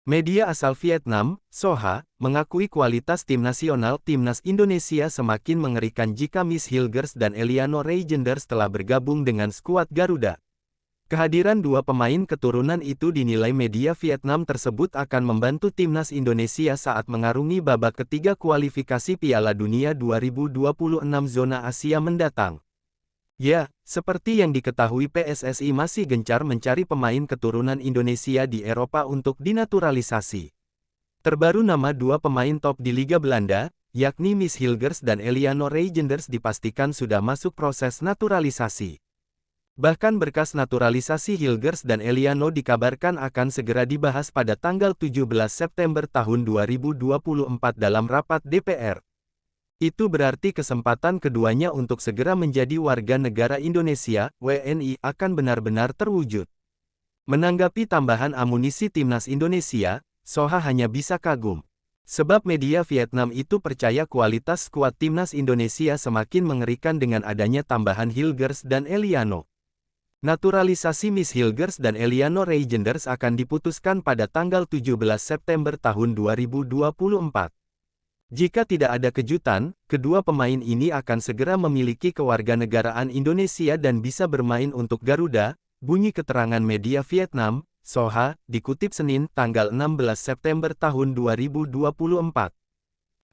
Media asal Vietnam, Soha, mengakui kualitas tim nasional Timnas Indonesia semakin mengerikan jika Miss Hilgers dan Eliano Reijenders telah bergabung dengan skuad Garuda. Kehadiran dua pemain keturunan itu dinilai media Vietnam tersebut akan membantu Timnas Indonesia saat mengarungi babak ketiga kualifikasi Piala Dunia 2026 zona Asia mendatang. Ya, seperti yang diketahui PSSI masih gencar mencari pemain keturunan Indonesia di Eropa untuk dinaturalisasi. Terbaru nama dua pemain top di Liga Belanda, yakni Miss Hilgers dan Eliano Reijenders dipastikan sudah masuk proses naturalisasi. Bahkan berkas naturalisasi Hilgers dan Eliano dikabarkan akan segera dibahas pada tanggal 17 September tahun 2024 dalam rapat DPR. Itu berarti kesempatan keduanya untuk segera menjadi warga negara Indonesia, WNI, akan benar-benar terwujud. Menanggapi tambahan amunisi Timnas Indonesia, Soha hanya bisa kagum. Sebab media Vietnam itu percaya kualitas skuad Timnas Indonesia semakin mengerikan dengan adanya tambahan Hilgers dan Eliano. Naturalisasi Miss Hilgers dan Eliano Reijenders akan diputuskan pada tanggal 17 September tahun 2024. Jika tidak ada kejutan, kedua pemain ini akan segera memiliki kewarganegaraan Indonesia dan bisa bermain untuk Garuda, bunyi keterangan media Vietnam, Soha, dikutip Senin, tanggal 16 September tahun 2024.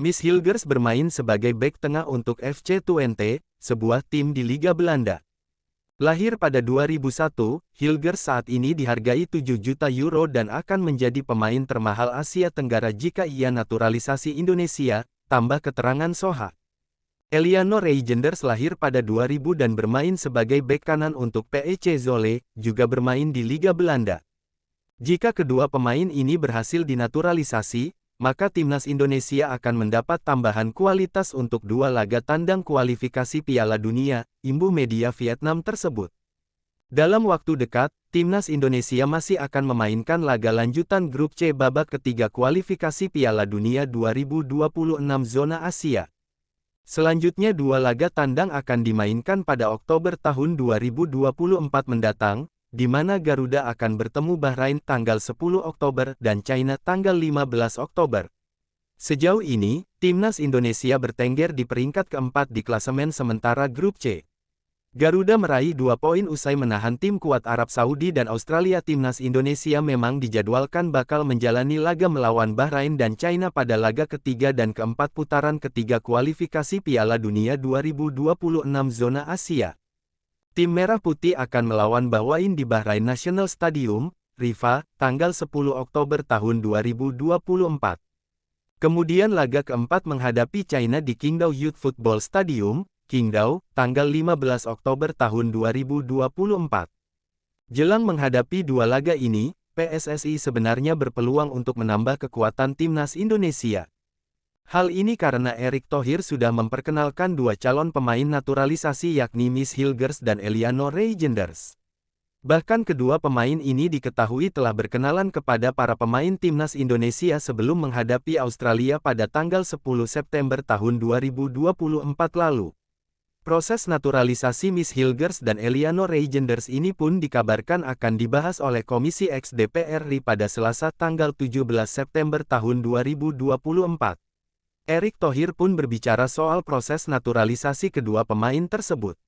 Miss Hilgers bermain sebagai bek tengah untuk FC Twente, sebuah tim di Liga Belanda. Lahir pada 2001, Hilgers saat ini dihargai 7 juta euro dan akan menjadi pemain termahal Asia Tenggara jika ia naturalisasi Indonesia, tambah keterangan Soha. Eliano Reijenders lahir pada 2000 dan bermain sebagai bek kanan untuk PEC Zwolle, juga bermain di Liga Belanda. Jika kedua pemain ini berhasil dinaturalisasi, maka Timnas Indonesia akan mendapat tambahan kualitas untuk dua laga tandang kualifikasi Piala Dunia, imbuh media Vietnam tersebut. Dalam waktu dekat, Timnas Indonesia masih akan memainkan laga lanjutan Grup C babak ketiga kualifikasi Piala Dunia 2026 zona Asia. Selanjutnya dua laga tandang akan dimainkan pada Oktober tahun 2024 mendatang, di mana Garuda akan bertemu Bahrain tanggal 10 Oktober dan China tanggal 15 Oktober. Sejauh ini, Timnas Indonesia bertengger di peringkat keempat di klasemen sementara Grup C. Garuda meraih 2 poin usai menahan tim kuat Arab Saudi dan Australia. Timnas Indonesia memang dijadwalkan bakal menjalani laga melawan Bahrain dan China pada laga ketiga dan keempat putaran ketiga kualifikasi Piala Dunia 2026 zona Asia. Tim Merah Putih akan melawan Bahrain di Bahrain National Stadium, Rifa, tanggal 10 Oktober tahun 2024. Kemudian laga keempat menghadapi China di Qingdao Youth Football Stadium, Qingdao, tanggal 15 Oktober tahun 2024. Jelang menghadapi dua laga ini, PSSI sebenarnya berpeluang untuk menambah kekuatan Timnas Indonesia. Hal ini karena Erick Thohir sudah memperkenalkan dua calon pemain naturalisasi yakni Miss Hilgers dan Eliano Reijenders. Bahkan kedua pemain ini diketahui telah berkenalan kepada para pemain Timnas Indonesia sebelum menghadapi Australia pada tanggal 10 September tahun 2024 lalu. Proses naturalisasi Miss Hilgers dan Eliano Reijenders ini pun dikabarkan akan dibahas oleh Komisi X DPR RI pada Selasa tanggal 17 September tahun 2024. Erick Thohir pun berbicara soal proses naturalisasi kedua pemain tersebut.